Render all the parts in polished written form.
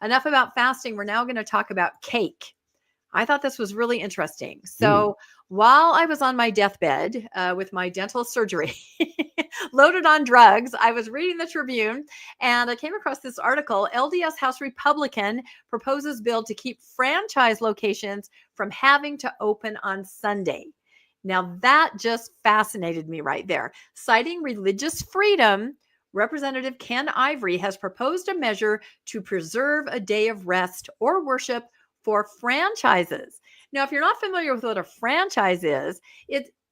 enough about fasting. We're now going to talk about cake. I thought this was really interesting. So while I was on my deathbed with my dental surgery, loaded on drugs, I was reading the Tribune and I came across this article. LDS House Republican proposes bill to keep franchise locations from having to open on Sunday. Now that just fascinated me right there. Citing religious freedom, Representative Ken Ivory has proposed a measure to preserve a day of rest or worship for franchises. Now, if you're not familiar with what a franchise is,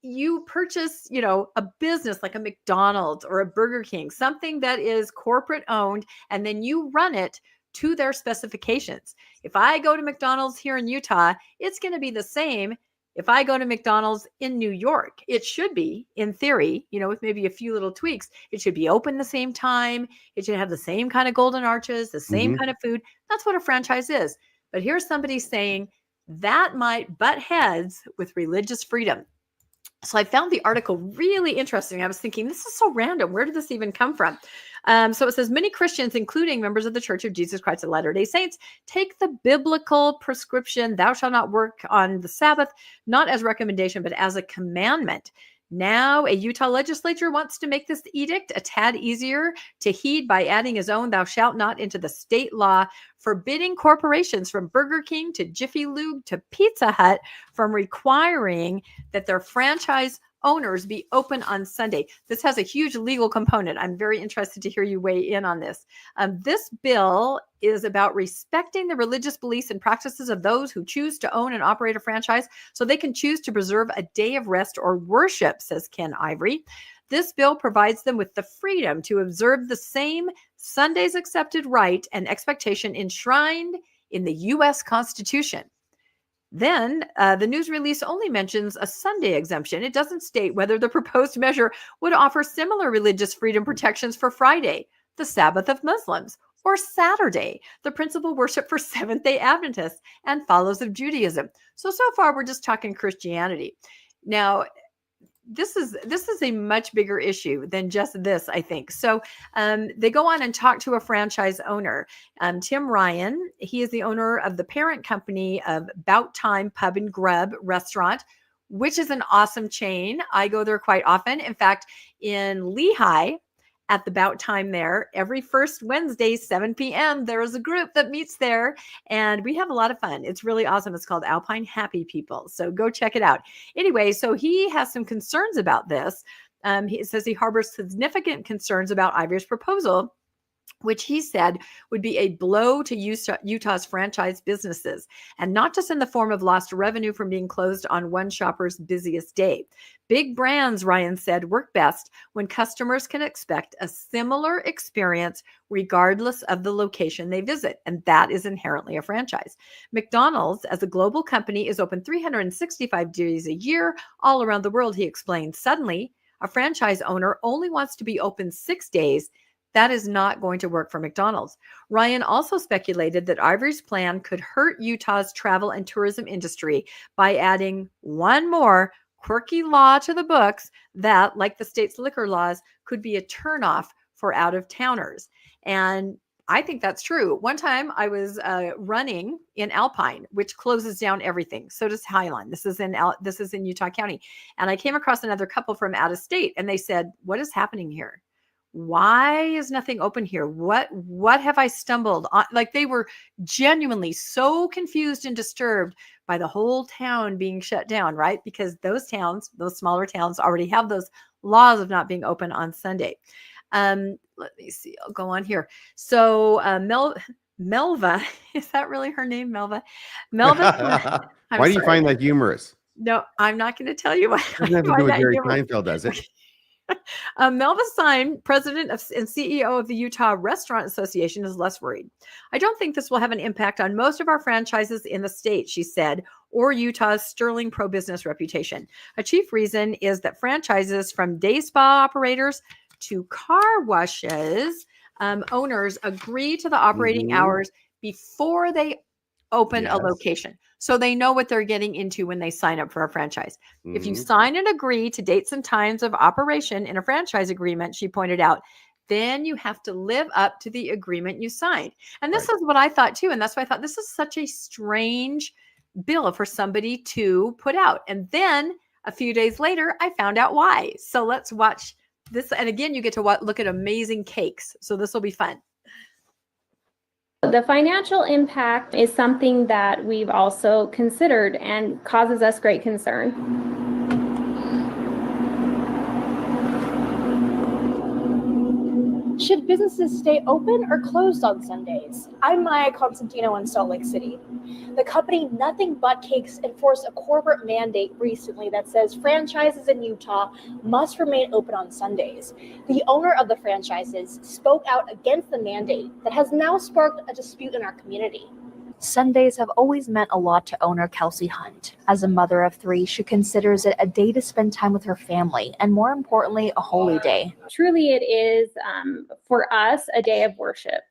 you purchase, a business like a McDonald's or a Burger King, something that is corporate owned, and then you run it to their specifications. If I go to McDonald's here in Utah, it's going to be the same. If I go to McDonald's in New York, it should be, in theory, with maybe a few little tweaks, it should be open the same time. It should have the same kind of golden arches, the same kind of food. That's what a franchise is. But here's somebody saying that might butt heads with religious freedom. So I found the article really interesting. I was thinking, this is so random. Where did this even come from? So it says, many Christians, including members of the Church of Jesus Christ of Latter-day Saints, take the biblical prescription, thou shalt not work on the Sabbath, not as recommendation, but as a commandment. Now, a Utah legislature wants to make this edict a tad easier to heed by adding his own thou shalt not into the state law, forbidding corporations from Burger King to Jiffy Lube to Pizza Hut from requiring that their franchise owners be open on Sunday. This has a huge legal component. I'm very interested to hear you weigh in on this. This bill is about respecting the religious beliefs and practices of those who choose to own and operate a franchise so they can choose to preserve a day of rest or worship, says Ken Ivory. This bill provides them with the freedom to observe the same Sunday's accepted right and expectation enshrined in the U.S. Constitution. Then the news release only mentions a Sunday exemption. It doesn't state whether the proposed measure would offer similar religious freedom protections for Friday, the Sabbath of Muslims, or Saturday, the principal worship for Seventh-day Adventists and followers of Judaism. So far, we're just talking Christianity. Now, this is a much bigger issue than just this, I think. So they go on and talk to a franchise owner, Tim Ryan. He is the owner of the parent company of Bout Time Pub and Grub Restaurant, which is an awesome chain. I go there quite often. In fact, in Lehi, at the Bout Time there, every first Wednesday, 7 p.m., there is a group that meets there, and we have a lot of fun. It's really awesome. It's called Alpine Happy People, so go check it out. Anyway, so he has some concerns about this. He says he harbors significant concerns about Ivory's proposal, which he said would be a blow to Utah's franchise businesses, and not just in the form of lost revenue from being closed on one shopper's busiest day. Big brands, Ryan said, work best when customers can expect a similar experience regardless of the location they visit, and that is inherently a franchise. McDonald's, as a global company, is open 365 days a year all around the world, he explained. Suddenly, a franchise owner only wants to be open 6 days. That is not going to work for McDonald's. Ryan also speculated that Ivory's plan could hurt Utah's travel and tourism industry by adding one more quirky law to the books that, like the state's liquor laws, could be a turnoff for out-of-towners. And I think that's true. One time I was running in Alpine, which closes down everything. So does Highline. This is in Utah County. And I came across another couple from out of state, and they said, "What is happening here? Why is nothing open here? What have I stumbled on?" Like, they were genuinely so confused and disturbed by the whole town being shut down, right? Because those smaller towns already have those laws of not being open on Sunday. Let me see. I'll go on here. So Melva, is that really her name? Melva? Why do you find that humorous? No, I'm not going to tell you why. Doesn't have to do with Jerry Seinfeld, does it? Melva Stein, president and CEO of the Utah Restaurant Association, is less worried. "I don't think this will have an impact on most of our franchises in the state," she said, "or Utah's sterling pro-business reputation. A chief reason is that franchises, from day spa operators to car washes, owners agree to the operating hours before they open a location. So they know what they're getting into when they sign up for a franchise. If you sign and agree to dates and times of operation in a franchise agreement," she pointed out, then you have to live up to the agreement you signed. And this is what I thought too. And that's why I thought this is such a strange bill for somebody to put out. And then a few days later, I found out why. So let's watch this. And again, you get to look at amazing cakes. So this will be fun. The financial impact is something that we've also considered and causes us great concern. Should businesses stay open or closed on Sundays? I'm Maya Constantino in Salt Lake City. The company Nothing Bundt Cakes enforced a corporate mandate recently that says franchises in Utah must remain open on Sundays. The owner of the franchises spoke out against the mandate that has now sparked a dispute in our community. Sundays have always meant a lot to owner Kelsey Hunt. As a mother of 3, she considers it a day to spend time with her family, and more importantly, a holy day. Truly, it is, for us, a day of worship.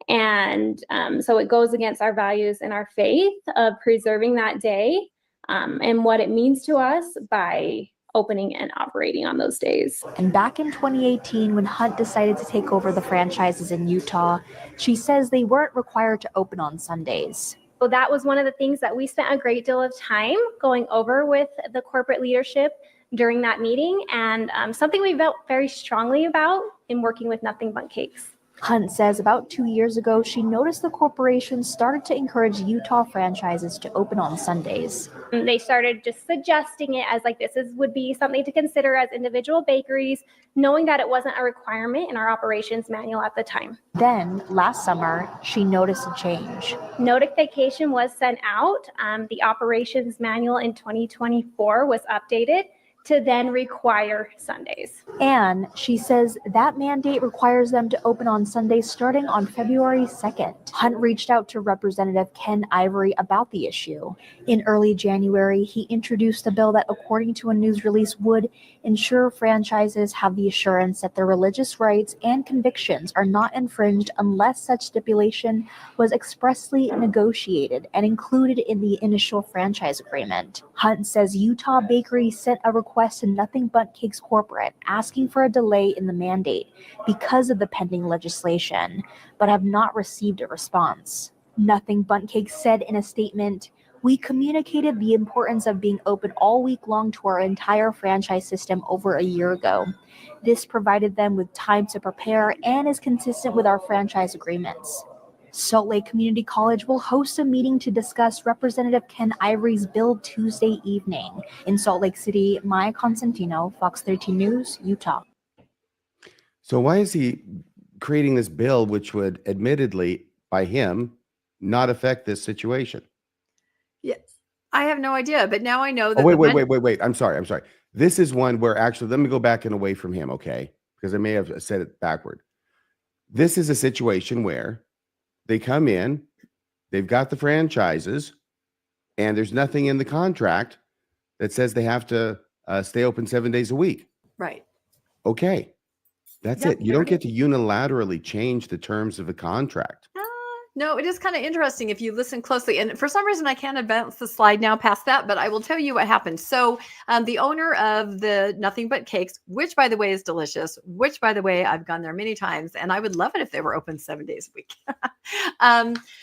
And so it goes against our values and our faith of preserving that day and what it means to us by opening and operating on those days. And back in 2018, when Hunt decided to take over the franchises in Utah, she says they weren't required to open on Sundays. So that was one of the things that we spent a great deal of time going over with the corporate leadership during that meeting, and something we felt very strongly about in working with Nothing Bundt Cakes. Hunt says about 2 years ago, she noticed the corporation started to encourage Utah franchises to open on Sundays. They started just suggesting it as like would be something to consider as individual bakeries, knowing that it wasn't a requirement in our operations manual at the time. Then, last summer, she noticed a change. Notification was sent out. The operations manual in 2024 was updated to then require Sundays. And she says that mandate requires them to open on Sundays starting on February 2nd. Hunt reached out to Representative Ken Ivory about the issue. In early January, he introduced a bill that, according to a news release, would ensure franchises have the assurance that their religious rights and convictions are not infringed unless such stipulation was expressly negotiated and included in the initial franchise agreement. Hunt says Utah Bakery sent a request to Nothing Bundt Cakes corporate asking for a delay in the mandate because of the pending legislation, but have not received a response. Nothing Bundt Cakes said in a statement, "We communicated the importance of being open all week long to our entire franchise system over a year ago. This provided them with time to prepare and is consistent with our franchise agreements." Salt Lake Community College will host a meeting to discuss Representative Ken Ivory's bill Tuesday evening. In Salt Lake City, Maya Constantino, Fox 13 News, Utah. So why is he creating this bill which would admittedly, by him, not affect this situation? Yes. I have no idea, but now I know that. Wait. I'm sorry. This is one where actually, let me go back and away from him, okay? Because I may have said it backward. This is a situation where they come in, they've got the franchises, and there's nothing in the contract that says they have to stay open 7 days a week. Right. Okay. That's it. You don't get to unilaterally change the terms of the contract. No, it is kind of interesting if you listen closely. And for some reason, I can't advance the slide now past that, but I will tell you what happened. So the owner of the Nothing Bundt Cakes, which, by the way, is delicious, which, by the way, I've gone there many times, and I would love it if they were open 7 days a week.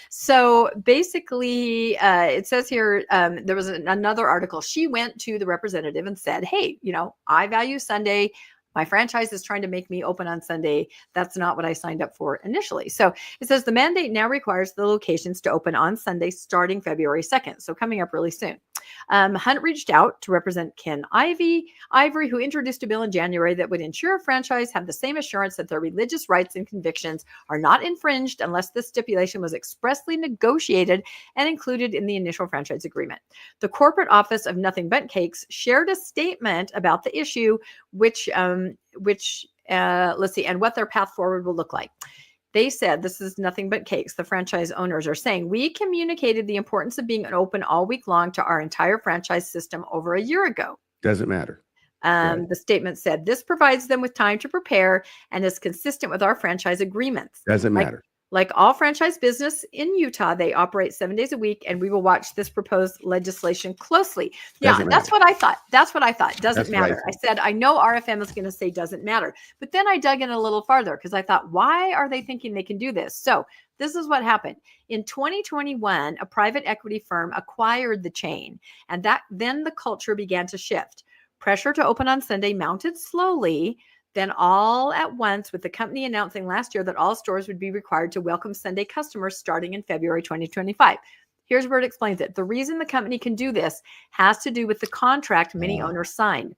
So basically, it says here, there was another article. She went to the representative and said, hey, I value Sunday. My franchise is trying to make me open on Sunday. That's not what I signed up for initially. So it says the mandate now requires the locations to open on Sunday starting February 2nd. So coming up really soon. Hunt reached out to Representative Ken Ivory, who introduced a bill in January that would ensure a franchise have the same assurance that their religious rights and convictions are not infringed unless this stipulation was expressly negotiated and included in the initial franchise agreement. The corporate office of Nothing Bundt Cakes shared a statement about the issue, which let's see, and what their path forward will look like. They said, this is Nothing Bundt Cakes, the franchise owners are saying, we communicated the importance of being open all week long to our entire franchise system over a year ago. Doesn't matter. The statement said, this provides them with time to prepare and is consistent with our franchise agreements. Doesn't matter. Like all franchise business in Utah, they operate 7 days a week, and we will watch this proposed legislation closely. Yeah, Doesn't that's matter. what I thought. That's what I thought. Doesn't That's what I matter. I thought. said, I know RFM is going to say doesn't matter. But then I dug in a little farther because I thought, why are they thinking they can do this? So this is what happened. In 2021, a private equity firm acquired the chain, and then the culture began to shift. Pressure to open on Sunday mounted slowly. Then all at once, with the company announcing last year that all stores would be required to welcome Sunday customers starting in February 2025. Here's where it explains it. The reason the company can do this has to do with the contract many owners signed.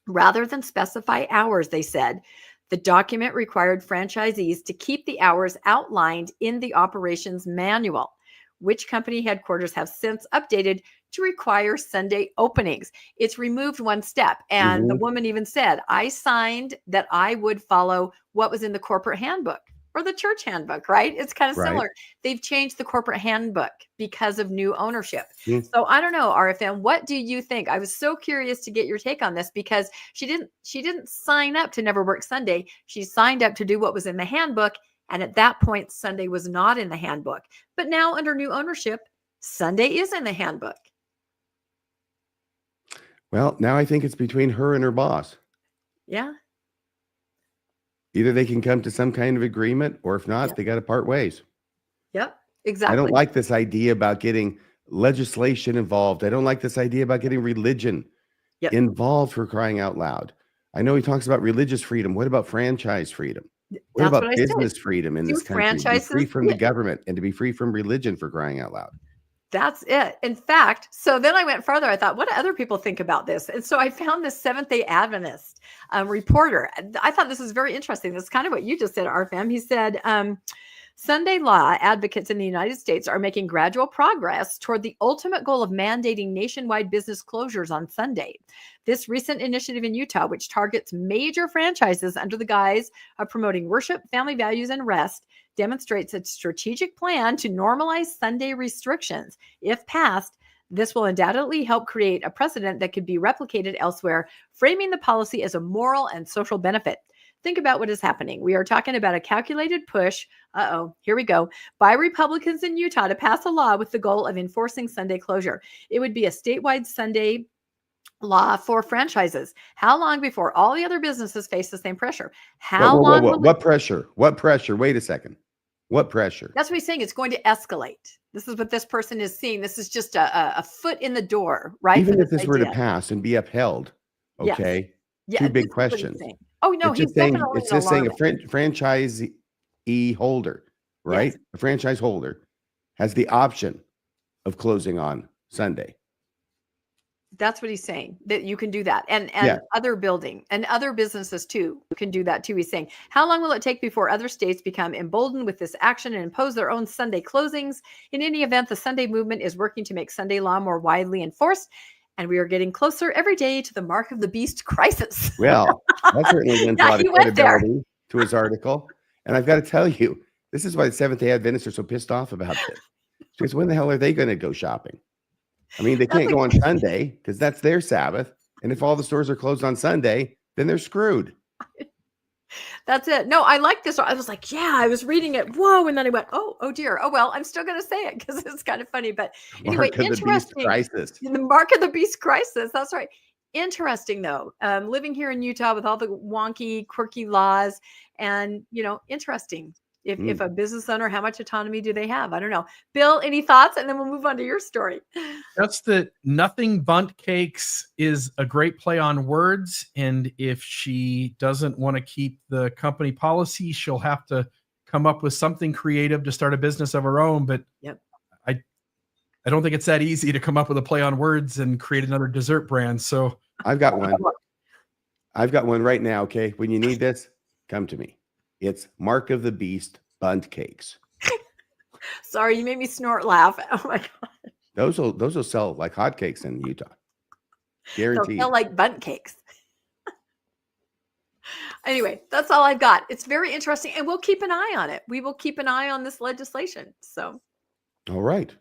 Rather than specify hours, they said, the document required franchisees to keep the hours outlined in the operations manual, which company headquarters have since updated to require Sunday openings. It's removed one step. And the woman even said, I signed that I would follow what was in the corporate handbook or the church handbook, right? It's kind of similar. They've changed the corporate handbook because of new ownership. So I don't know, RFM, what do you think? I was so curious to get your take on this because she didn't sign up to never work Sunday. She signed up to do what was in the handbook. And at that point, Sunday was not in the handbook. But now under new ownership, Sunday is in the handbook. Well, now I think it's between her and her boss. Yeah. Either they can come to some kind of agreement, or if not, they got to part ways. Yep, exactly. I don't like this idea about getting legislation involved. I don't like this idea about getting religion involved, for crying out loud. I know he talks about religious freedom. What about franchise freedom? What That's about what I business said. freedom in Do this country? To be free from the government and to be free from religion, for crying out loud. That's it. In fact, so then I went further. I thought, what do other people think about this? And so I found this Seventh-day Adventist reporter. I thought this was very interesting. This is kind of what you just said, RFM. He said, Sunday law advocates in the United States are making gradual progress toward the ultimate goal of mandating nationwide business closures on Sunday. This recent initiative in Utah, which targets major franchises under the guise of promoting worship, family values, and rest, demonstrates a strategic plan to normalize Sunday restrictions. If passed, this will undoubtedly help create a precedent that could be replicated elsewhere, framing the policy as a moral and social benefit. Think about what is happening. We are talking about a calculated push, here we go, by Republicans in Utah to pass a law with the goal of enforcing Sunday closure. It would be a statewide Sunday law for franchises. How long before all the other businesses face the same pressure? What pressure? What pressure? Wait a second. What pressure? That's what he's saying. It's going to escalate. This is what this person is seeing. This is just a foot in the door, right? Even if this were to pass and be upheld, okay? Yes. Two big questions. Oh, no, it's just saying a franchisee holder, right? Yes. A franchise holder has the option of closing on Sunday. That's what he's saying, that you can do that. And other building and other businesses too can do that too. He's saying, how long will it take before other states become emboldened with this action and impose their own Sunday closings? In any event, the Sunday movement is working to make Sunday law more widely enforced. And we are getting closer every day to the mark of the beast crisis. Well, that certainly lends a lot of credibility to his article. And I've got to tell you, this is why the Seventh-day Adventists are so pissed off about this. Because when the hell are they going to go shopping? I mean, they can't go on Sunday because that's their Sabbath. And if all the stores are closed on Sunday, then they're screwed. That's it. No, I like this. I was like, yeah, I was reading it. Whoa. And then I went, oh dear. Oh, well, I'm still going to say it because it's kind of funny. But anyway, interesting. The mark of the beast crisis. That's right. Interesting, though. Living here in Utah with all the wonky, quirky laws and, interesting. If a business owner, how much autonomy do they have? I don't know. Bill, any thoughts? And then we'll move on to your story. That's that nothing Bundt Cakes is a great play on words. And if she doesn't want to keep the company policy, she'll have to come up with something creative to start a business of her own. But I don't think it's that easy to come up with a play on words and create another dessert brand. So I've got one. I've got one right now. Okay. When you need this, come to me. It's Mark of the Beast Bundt Cakes. Sorry, you made me snort laugh. Oh my God. Those will sell like hotcakes in Utah. Guaranteed. They'll sell like Bundt Cakes. Anyway, that's all I've got. It's very interesting, and we'll keep an eye on it. We will keep an eye on this legislation. So, all right.